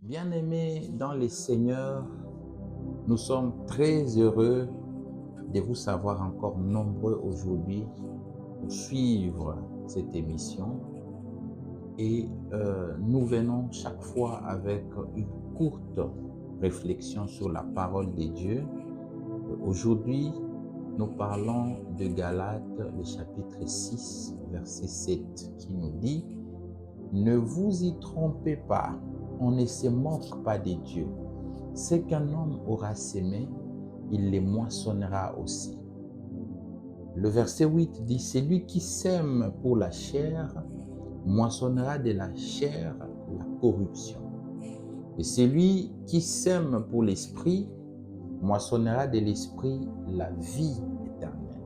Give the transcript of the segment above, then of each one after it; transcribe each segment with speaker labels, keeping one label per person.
Speaker 1: Bien-aimés dans le Seigneur, nous sommes très heureux de vous savoir encore nombreux aujourd'hui pour suivre cette émission. Et nous venons chaque fois avec une courte réflexion sur la parole de Dieu. Aujourd'hui, nous parlons de Galates, le chapitre 6, verset 7, qui nous dit « Ne vous y trompez pas, on ne se moque pas de Dieu. Ce qu'un homme aura sémé, il les moissonnera aussi. » Le verset 8 dit « Celui qui sème pour la chair, moissonnera de la chair la corruption. Et celui qui sème pour l'esprit, moissonnera de l'esprit la vie éternelle. »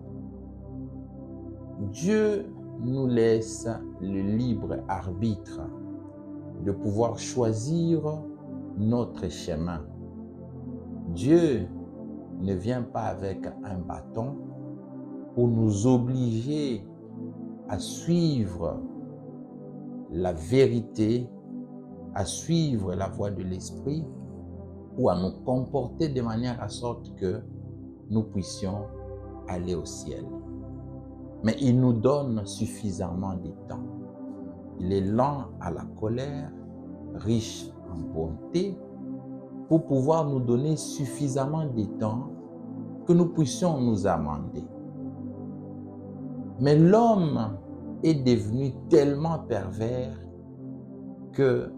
Speaker 1: Dieu nous laisse le libre arbitre de pouvoir choisir notre chemin. Dieu ne vient pas avec un bâton pour nous obliger à suivre la vérité, à suivre la voie de l'esprit ou à nous comporter de manière à sorte que nous puissions aller au ciel. Mais il nous donne suffisamment de temps. Il est lent à la colère, riche en bonté, pour pouvoir nous donner suffisamment de temps que nous puissions nous amender. Mais l'homme est devenu tellement pervers que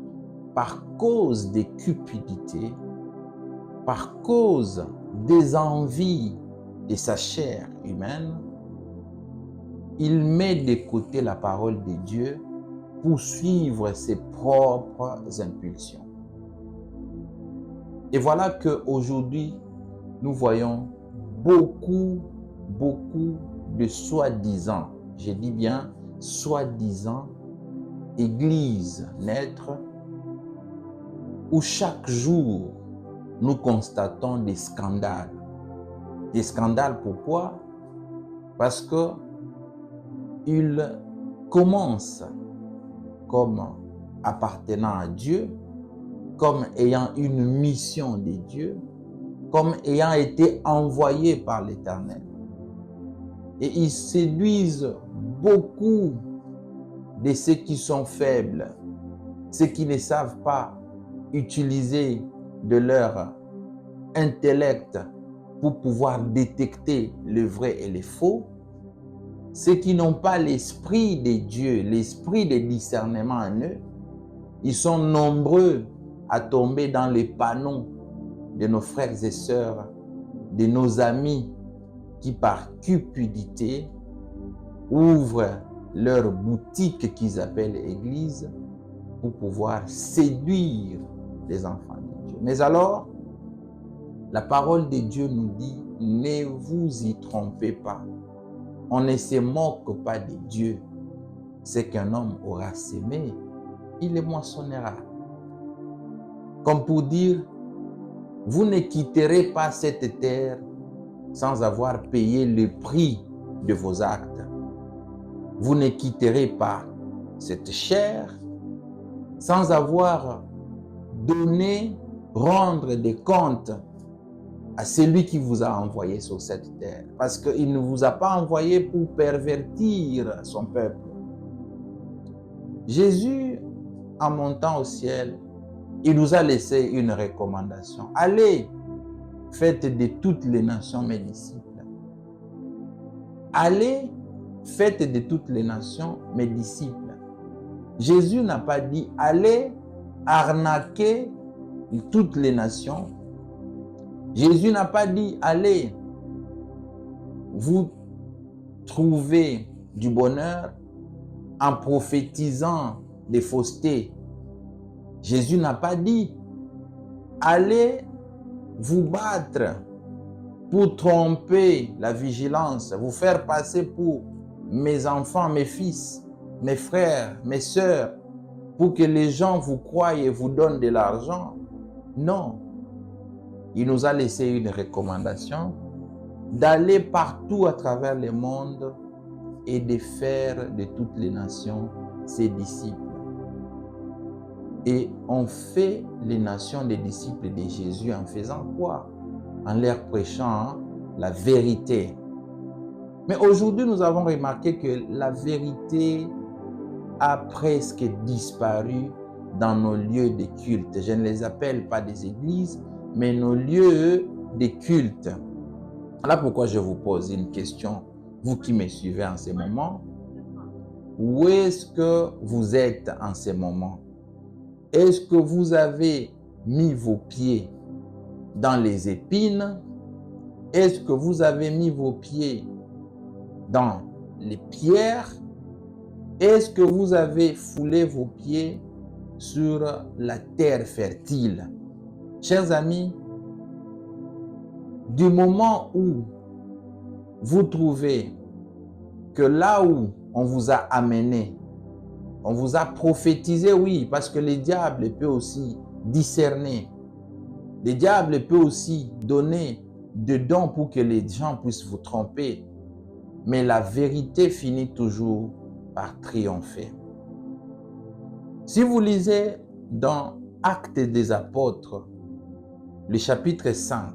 Speaker 1: par cause des cupidités, par cause des envies de sa chair humaine, il met de côté la parole de Dieu pour suivre ses propres impulsions. Et voilà qu'aujourd'hui, nous voyons beaucoup de soi-disant, je dis bien soi-disant, églises naître, où chaque jour, nous constatons des scandales. Des scandales, pourquoi? Parce qu'ils commencent comme appartenant à Dieu, comme ayant une mission de Dieu, comme ayant été envoyés par l'Éternel. Et ils séduisent beaucoup de ceux qui sont faibles, ceux qui ne savent pas utiliser de leur intellect pour pouvoir détecter le vrai et le faux, ceux qui n'ont pas l'esprit de Dieu, l'esprit de discernement en eux. Ils sont nombreux à tomber dans les panneaux de nos frères et sœurs, de nos amis qui par cupidité ouvrent leur boutique qu'ils appellent église pour pouvoir séduire les enfants de Dieu. Mais alors, la parole de Dieu nous dit, ne vous y trompez pas. On ne se moque pas de Dieu. Ce qu'un homme aura sémé, il le moissonnera. Comme pour dire, vous ne quitterez pas cette terre sans avoir payé le prix de vos actes. Vous ne quitterez pas cette chair sans avoir donné, rendre des comptes à celui qui vous a envoyé sur cette terre. Parce qu'il ne vous a pas envoyé pour pervertir son peuple. Jésus, en montant au ciel, il nous a laissé une recommandation. Allez, faites de toutes les nations mes disciples. Allez, faites de toutes les nations mes disciples. Jésus n'a pas dit, allez arnaquer toutes les nations. Jésus n'a pas dit, allez, vous trouver du bonheur en prophétisant des faussetés. Jésus n'a pas dit, allez vous battre pour tromper la vigilance, vous faire passer pour mes enfants, mes fils, mes frères, mes sœurs, pour que les gens vous croient et vous donnent de l'argent. Non. Il nous a laissé une recommandation d'aller partout à travers le monde et de faire de toutes les nations ses disciples. Et on fait les nations des disciples de Jésus en faisant quoi? En leur prêchant la vérité. Mais aujourd'hui, nous avons remarqué que la vérité a presque disparu dans nos lieux de culte. Je ne les appelle pas des églises, mais nos lieux de culte. Voilà pourquoi je vous pose une question, vous qui me suivez en ce moment. Où est-ce que vous êtes en ce moment? Est-ce que vous avez mis vos pieds dans les épines? Est-ce que vous avez mis vos pieds dans les pierres? Est-ce que vous avez foulé vos pieds sur la terre fertile? Chers amis, du moment où vous trouvez que là où on vous a amené, on vous a prophétisé, oui, parce que le diable peut aussi discerner. Le diable peut aussi donner des dons pour que les gens puissent vous tromper. Mais la vérité finit toujours par triompher. Si vous lisez dans Actes des Apôtres, le chapitre 5,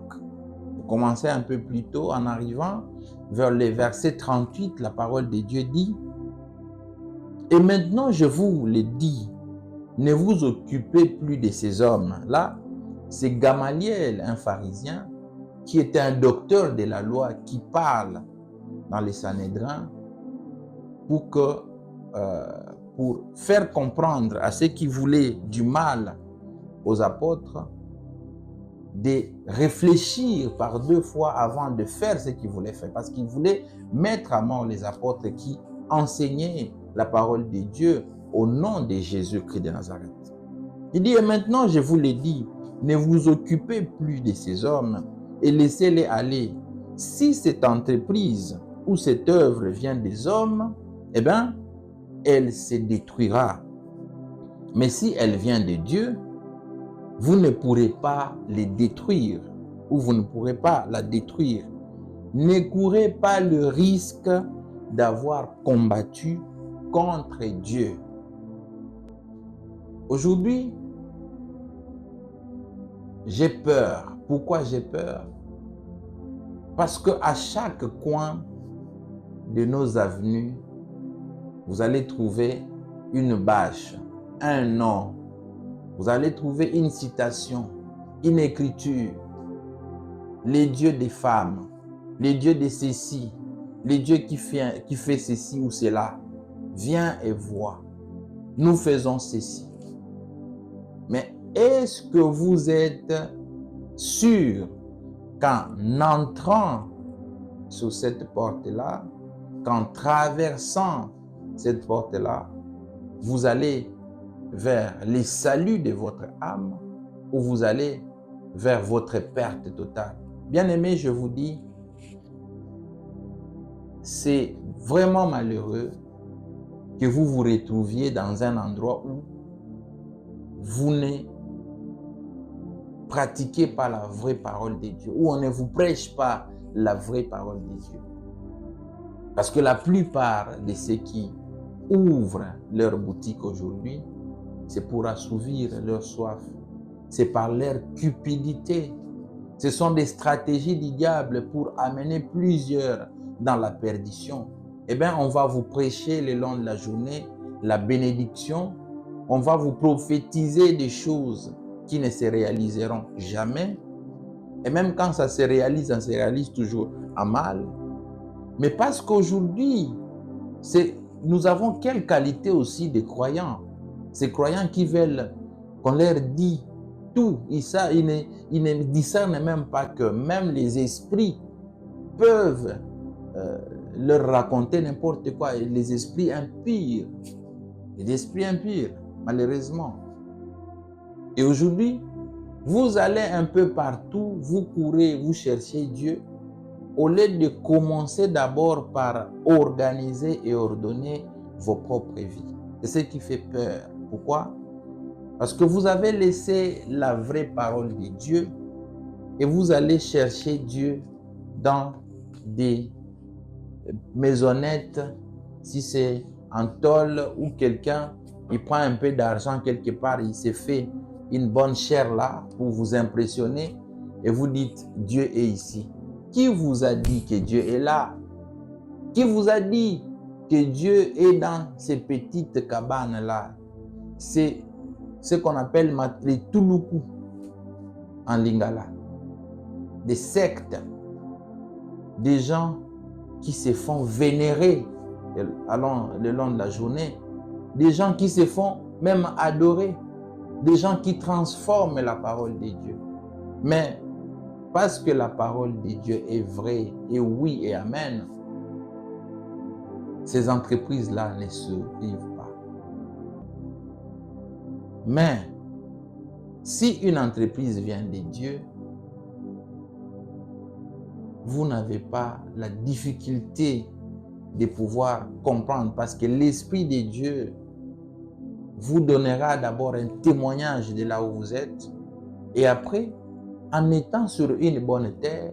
Speaker 1: vous commencez un peu plus tôt en arrivant vers le verset 38, la parole de Dieu dit: « Et maintenant je vous le dis, ne vous occupez plus de ces hommes-là. » C'est Gamaliel, un pharisien, qui était un docteur de la loi, qui parle dans les Sanhédrins pour faire comprendre à ceux qui voulaient du mal aux apôtres de réfléchir par deux fois avant de faire ce qu'ils voulaient faire, parce qu'ils voulaient mettre à mort les apôtres qui enseignaient la parole de Dieu au nom de Jésus-Christ de Nazareth. Il dit: « Et maintenant je vous l'ai dit, ne vous occupez plus de ces hommes et laissez-les aller. Si cette entreprise ou cette œuvre vient des hommes, eh bien, elle se détruira. Mais si elle vient de Dieu, vous ne pourrez pas les détruire, ou vous ne pourrez pas la détruire. Ne courez pas le risque d'avoir combattu contre Dieu. » Aujourd'hui, j'ai peur. Pourquoi j'ai peur? Parce qu'à chaque coin de nos avenues, vous allez trouver une bâche, un nom. Vous allez trouver une citation, une écriture. Les dieux des femmes, les dieux de ceci, les dieux qui fait ceci ou cela. Viens et vois. Nous faisons ceci. Mais est-ce que vous êtes sûr qu'en entrant sur cette porte-là, qu'en traversant cette porte-là, vous allez vers les saluts de votre âme ou vous allez vers votre perte totale? Bien-aimés, je vous dis, c'est vraiment malheureux que vous vous retrouviez dans un endroit où vous ne pratiquez pas la vraie parole de Dieu, où on ne vous prêche pas la vraie parole de Dieu. Parce que la plupart de ceux qui ouvrent leur boutique aujourd'hui, c'est pour assouvir leur soif. C'est par leur cupidité. Ce sont des stratégies du diable pour amener plusieurs dans la perdition. Eh bien, on va vous prêcher le long de la journée la bénédiction. On va vous prophétiser des choses qui ne se réaliseront jamais. Et même quand ça se réalise toujours en mal. Mais parce qu'aujourd'hui, nous avons quelle qualité aussi de croyants? Ces croyants qui veulent qu'on leur dise tout. Ils ne discernent même pas que même les esprits peuvent leur raconter n'importe quoi. Les esprits impurs. Les esprits impurs, malheureusement. Et aujourd'hui, vous allez un peu partout, vous courez, vous cherchez Dieu, au lieu de commencer d'abord par organiser et ordonner vos propres vies. C'est ce qui fait peur. Pourquoi? Parce que vous avez laissé la vraie parole de Dieu et vous allez chercher Dieu dans des maisonnettes, si c'est en tôle ou quelqu'un il prend un peu d'argent quelque part, il s'est fait une bonne chair là pour vous impressionner et vous dites Dieu est ici. Qui vous a dit que Dieu est là? Qui vous a dit que Dieu est dans ces petites cabanes là? C'est ce qu'on appelle les Tuluku en Lingala. Des sectes, des gens qui se font vénérer le long de la journée, des gens qui se font même adorer, des gens qui transforment la parole de Dieu. Mais parce que la parole de Dieu est vraie et oui et amen, ces entreprises-là ne survivent pas. Mais si une entreprise vient de Dieu, vous n'avez pas la difficulté de pouvoir comprendre parce que l'Esprit de Dieu vous donnera d'abord un témoignage de là où vous êtes et après, en étant sur une bonne terre,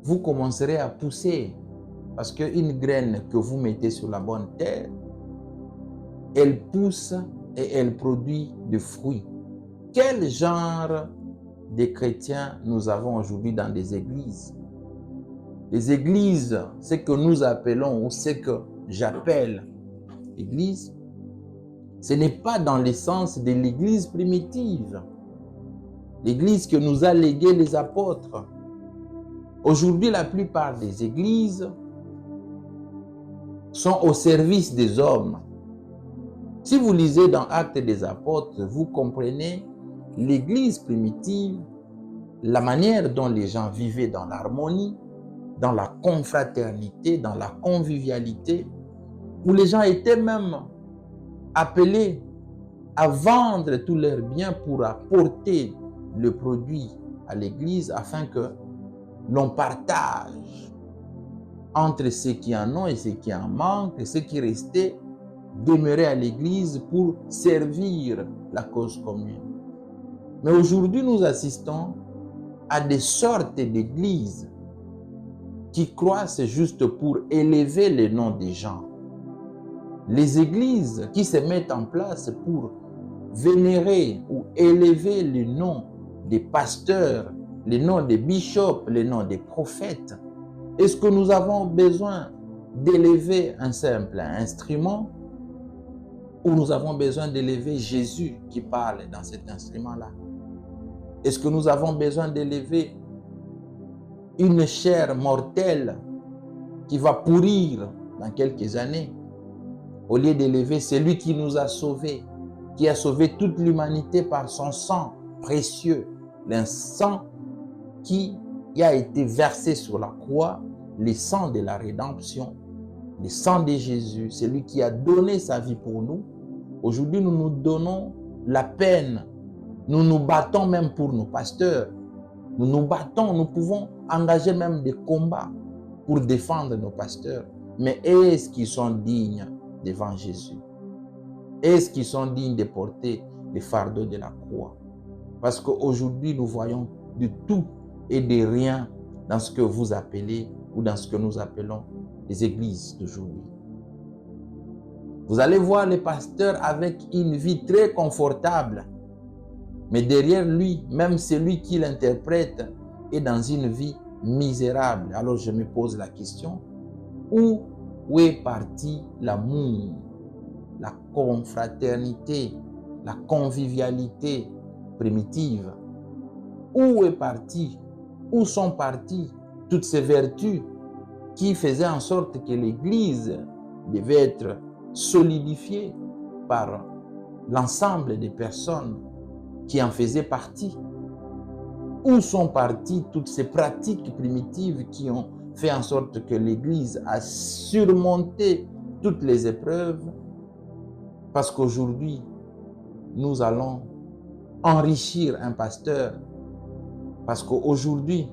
Speaker 1: vous commencerez à pousser parce qu'une graine que vous mettez sur la bonne terre, elle pousse et elle produit des fruits. Quel genre de chrétiens nous avons aujourd'hui dans des églises? Les églises, ce que nous appelons ou ce que j'appelle église, ce n'est pas dans l'essence de l'église primitive. L'église que nous a légué les apôtres. Aujourd'hui, la plupart des églises sont au service des hommes. Si vous lisez dans Actes des apôtres, vous comprenez l'église primitive, la manière dont les gens vivaient dans l'harmonie, dans la confraternité, dans la convivialité, où les gens étaient même appelés à vendre tous leurs biens pour apporter le produit à l'église afin que l'on partage entre ceux qui en ont et ceux qui en manquent, et ceux qui restaient demeurer à l'église pour servir la cause commune. Mais aujourd'hui, nous assistons à des sortes d'églises qui croissent juste pour élever le nom des gens. Les églises qui se mettent en place pour vénérer ou élever le nom des pasteurs, le nom des bishops, le nom des prophètes. Est-ce que nous avons besoin d'élever un simple instrument ou nous avons besoin d'élever Jésus qui parle dans cet instrument-là? Est-ce que nous avons besoin d'élever une chair mortelle qui va pourrir dans quelques années au lieu d'élever celui qui nous a sauvés, qui a sauvé toute l'humanité par son sang précieux, le sang qui a été versé sur la croix, le sang de la rédemption, le sang de Jésus, celui qui a donné sa vie pour nous. Aujourd'hui, nous nous donnons la peine. Nous nous battons même pour nos pasteurs. Nous nous battons, nous pouvons engager même des combats pour défendre nos pasteurs. Mais est-ce qu'ils sont dignes devant Jésus? Est-ce qu'ils sont dignes de porter le fardeau de la croix? Parce qu'aujourd'hui, nous voyons de tout et de rien dans ce que vous appelez ou dans ce que nous appelons les églises d'aujourd'hui. Vous allez voir les pasteurs avec une vie très confortable, mais derrière lui, même celui qui l'interprète est dans une vie misérable. Alors je me pose la question, où est parti l'amour, la confraternité, la convivialité primitive? Où est parti, où sont parties toutes ces vertus qui faisaient en sorte que l'Église devait être solidifiée par l'ensemble des personnes qui en faisaient partie? Où sont parties toutes ces pratiques primitives qui ont fait en sorte que l'Église a surmonté toutes les épreuves? Parce qu'aujourd'hui, nous allons enrichir un pasteur. Parce qu'aujourd'hui,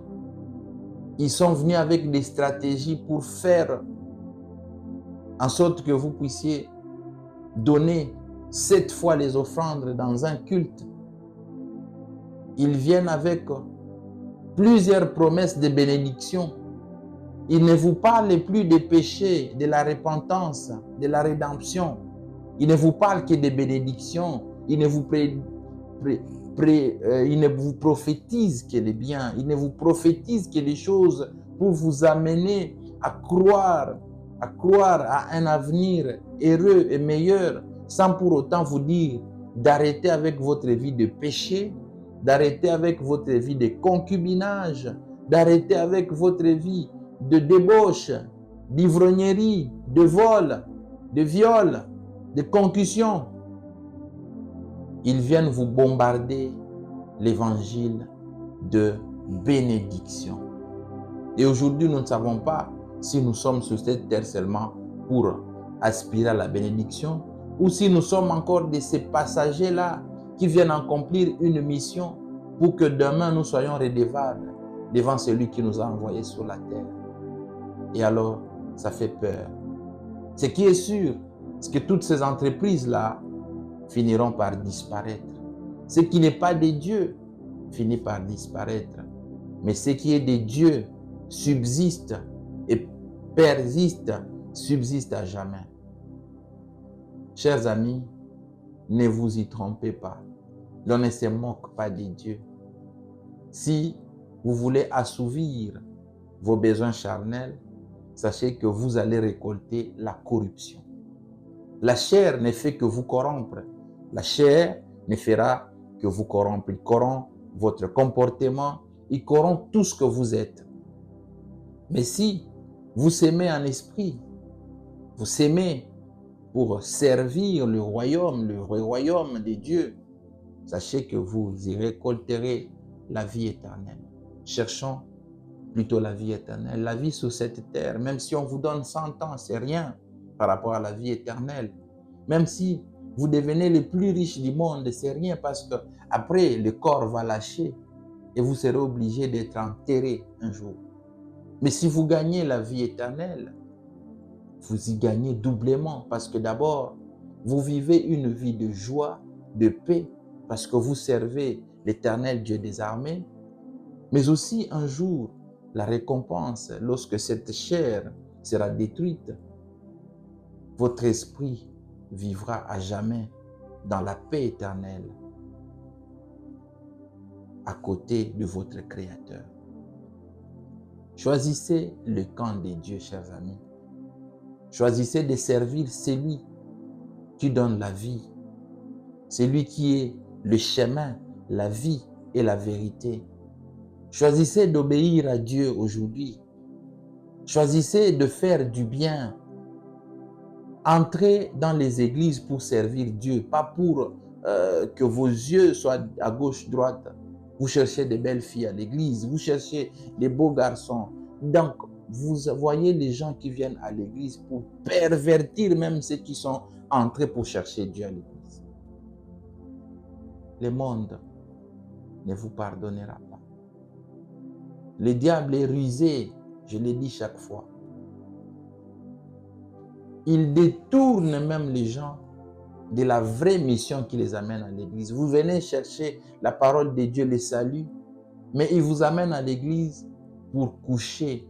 Speaker 1: ils sont venus avec des stratégies pour faire en sorte que vous puissiez donner 7 fois les offrandes dans un culte. Ils viennent avec plusieurs promesses de bénédiction. Ils ne vous parlent plus des péchés, de la repentance, de la rédemption. Il ne vous parle que des bénédictions. Il ne vous, il ne vous prophétise que les biens. Il ne vous prophétise que les choses pour vous amener à croire à un avenir heureux et meilleur, sans pour autant vous dire d'arrêter avec votre vie de péché, d'arrêter avec votre vie de concubinage, d'arrêter avec votre vie de débauche, d'ivrognerie, de vol, de viol, de concussion. Ils viennent vous bombarder l'évangile de bénédiction. Et aujourd'hui, nous ne savons pas si nous sommes sur cette terre seulement pour aspirer à la bénédiction ou si nous sommes encore de ces passagers-là qui viennent accomplir une mission pour que demain nous soyons redevables devant celui qui nous a envoyés sur la terre. Et alors, ça fait peur. Ce qui est sûr, c'est que toutes ces entreprises-là finiront par disparaître. Ce qui n'est pas de Dieu finit par disparaître. Mais ce qui est de Dieu subsiste et persiste, subsiste à jamais. Chers amis, ne vous y trompez pas. L'on ne se moque pas de Dieu. Si vous voulez assouvir vos besoins charnels, sachez que vous allez récolter la corruption. La chair ne fait que vous corrompre. La chair ne fera que vous corrompre. Il corrompt votre comportement, il corrompt tout ce que vous êtes. Mais si vous s'aimez en esprit, vous s'aimez pour servir le royaume de Dieu, sachez que vous y récolterez la vie éternelle. Cherchons plutôt la vie éternelle. La vie sur cette terre, même si on vous donne 100 ans, c'est rien par rapport à la vie éternelle. Même si vous devenez les plus riches du monde, c'est rien parce que après le corps va lâcher et vous serez obligé d'être enterré un jour. Mais si vous gagnez la vie éternelle, vous y gagnez doublement parce que d'abord, vous vivez une vie de joie, de paix, parce que vous servez l'Éternel Dieu des armées, mais aussi un jour, la récompense, lorsque cette chair sera détruite, votre esprit vivra à jamais dans la paix éternelle à côté de votre Créateur. Choisissez le camp de Dieu, chers amis. Choisissez de servir celui qui donne la vie, celui qui est le chemin, la vie et la vérité. Choisissez d'obéir à Dieu aujourd'hui. Choisissez de faire du bien. Entrez dans les églises pour servir Dieu, pas pour que vos yeux soient à gauche, droite. Vous cherchez des belles filles à l'église, vous cherchez des beaux garçons. Donc, vous voyez les gens qui viennent à l'église pour pervertir même ceux qui sont entrés pour chercher Dieu à l'église. Le monde ne vous pardonnera pas. Le diable est rusé, je l'ai dit chaque fois. Il détourne même les gens de la vraie mission qui les amène à l'église. Vous venez chercher la parole de Dieu, le salut, mais il vous amène à l'église pour coucher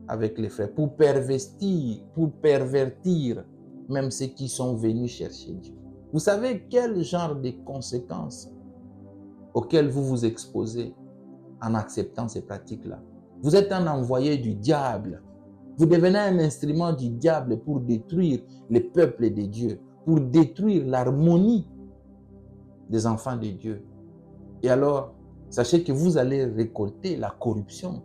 Speaker 1: avec les frères, pour pervertir même ceux qui sont venus chercher Dieu. Vous savez quel genre de conséquences auxquelles vous vous exposez en acceptant ces pratiques-là? Vous êtes un envoyé du diable. Vous devenez un instrument du diable pour détruire les peuples de Dieu, pour détruire l'harmonie des enfants de Dieu. Et alors, sachez que vous allez récolter la corruption.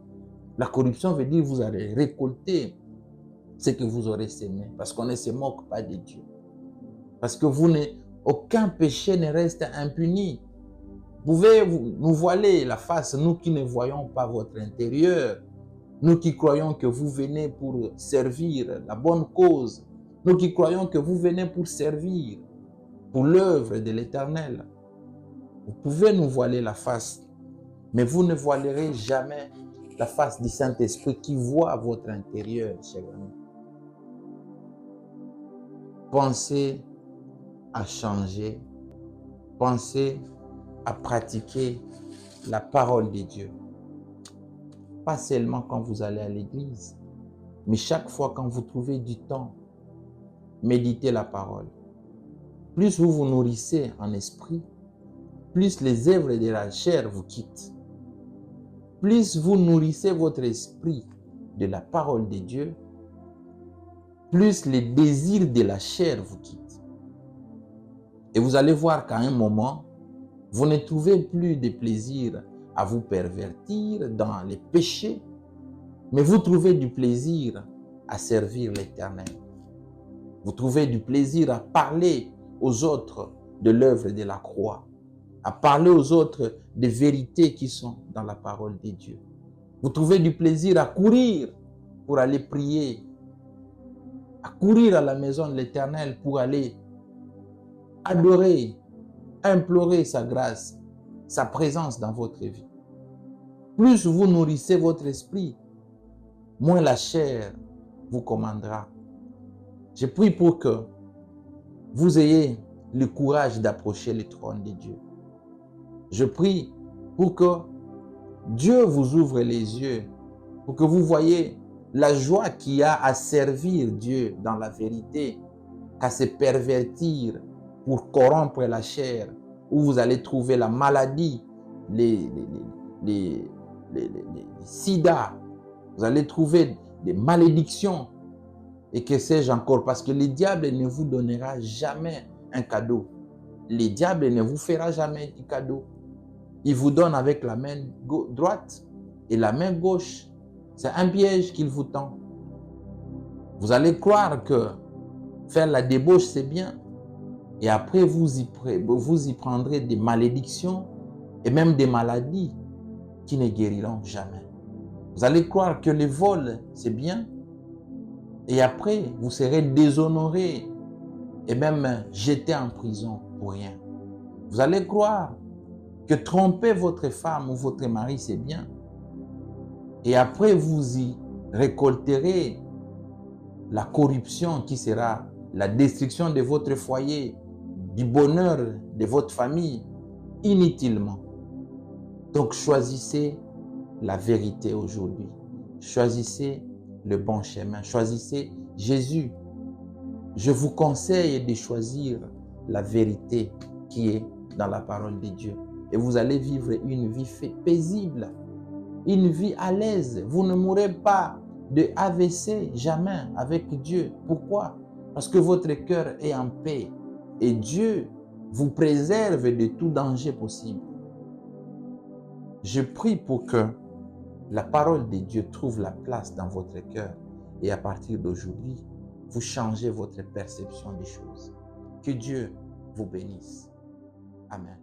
Speaker 1: La corruption veut dire que vous allez récolter ce que vous aurez sémé, parce qu'on ne se moque pas de Dieu. Parce que aucun péché ne reste impuni. Vous pouvez nous voiler la face, nous qui ne voyons pas votre intérieur, nous qui croyons que vous venez pour servir la bonne cause, nous qui croyons que vous venez pour servir, pour l'œuvre de l'Éternel. Vous pouvez nous voiler la face, mais vous ne voilerez jamais la face du Saint-Esprit qui voit votre intérieur, chers amis. Pensez à changer, pensez à pratiquer la parole de Dieu. Pas seulement quand vous allez à l'église, mais chaque fois quand vous trouvez du temps, méditez la parole. plus vous vous nourrissez en esprit, plus les œuvres de la chair vous quittent. Plus vous nourrissez votre esprit de la parole de Dieu, plus les désirs de la chair vous quittent. Et vous allez voir qu'à un moment, vous ne trouvez plus de plaisir à vous pervertir dans les péchés, mais vous trouvez du plaisir à servir l'Éternel. Vous trouvez du plaisir à parler aux autres de l'œuvre de la croix, à parler aux autres des vérités qui sont dans la parole de Dieu. Vous trouvez du plaisir à courir pour aller prier, à courir à la maison de l'Éternel pour aller adorer, implorer sa grâce, sa présence dans votre vie. Plus vous nourrissez votre esprit, moins la chair vous commandera. Je prie pour que vous ayez le courage d'approcher le trône de Dieu. Je prie pour que Dieu vous ouvre les yeux, pour que vous voyez la joie qu'il y a à servir Dieu dans la vérité, qu'à se pervertir pour corrompre la chair, où vous allez trouver la maladie, les sida, vous allez trouver des malédictions, et que sais-je encore, parce que le diable ne vous donnera jamais un cadeau. Le diable ne vous fera jamais du cadeau. Il vous donne avec la main droite et la main gauche. C'est un piège qu'il vous tend. Vous allez croire que faire la débauche, c'est bien. Et après, vous y prendrez des malédictions et même des maladies qui ne guériront jamais. Vous allez croire que le vol, c'est bien. Et après, vous serez déshonoré et même jeté en prison pour rien. Vous allez croire que tromper votre femme ou votre mari, c'est bien. Et après, vous y récolterez la corruption qui sera la destruction de votre foyer, du bonheur de votre famille, inutilement. Donc, choisissez la vérité aujourd'hui. Choisissez le bon chemin. Choisissez Jésus. Je vous conseille de choisir la vérité qui est dans la parole de Dieu. Et vous allez vivre une vie paisible, une vie à l'aise. Vous ne mourrez pas de AVC, jamais, avec Dieu. Pourquoi? Parce que votre cœur est en paix. Et Dieu vous préserve de tout danger possible. Je prie pour que la parole de Dieu trouve la place dans votre cœur. Et à partir d'aujourd'hui, vous changez votre perception des choses. Que Dieu vous bénisse. Amen.